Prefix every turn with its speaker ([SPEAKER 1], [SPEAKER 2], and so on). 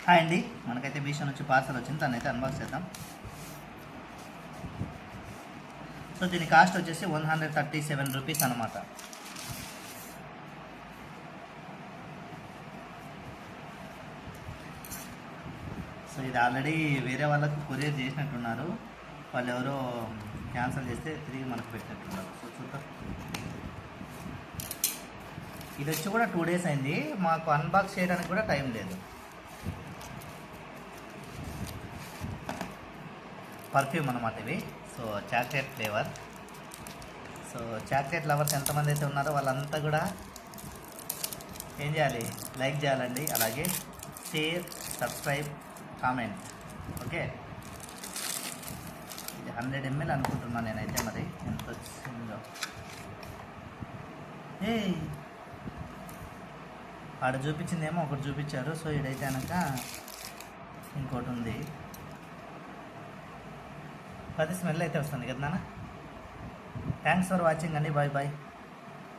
[SPEAKER 1] Hi అండి, మనకైతే మీషో నుంచి పార్సల్ వచ్చింది, దాన్ని అయితే అన్బాక్స్ చేద్దాం. సో దీని కాస్ట్ వచ్చేసి 137 రూపీస్ అనమాట. సో ఇది ఆల్రెడీ వేరే వాళ్ళకు కొరియర్ చేసినట్టున్నారు, వాళ్ళు ఎవరో క్యాన్సిల్ చేస్తే తిరిగి మనకు పెట్టినట్టున్నారు. సో చూద్దాం. ఇది వచ్చి కూడా 2 days అయింది, మాకు అన్బాక్స్ చేయడానికి కూడా టైం లేదు. పర్ఫ్యూమ్ అనమాట ఇవి. So chocolate flavour. So chocolate lovers ఎంతమంది అయితే ఉన్నారో వాళ్ళంతా కూడా ఏం చేయాలి, లైక్ చేయాలండి, అలాగే షేర్, సబ్స్క్రైబ్, కామెంట్. ఓకే, ఇది 100 ml అనుకుంటున్నాను నేనైతే, మరి ఎంత వచ్చిందో. ఏ ఆడ చూపించిందేమో ఒకటి చూపించారు, సో ఇదైతే కనుక ఇంకోటి ఉంది. 10 స్మెల్ అయితే వస్తుంది కదా నాన్న. థ్యాంక్స్ ఫర్ వాచింగ్ అండి, బాయ్ బాయ్.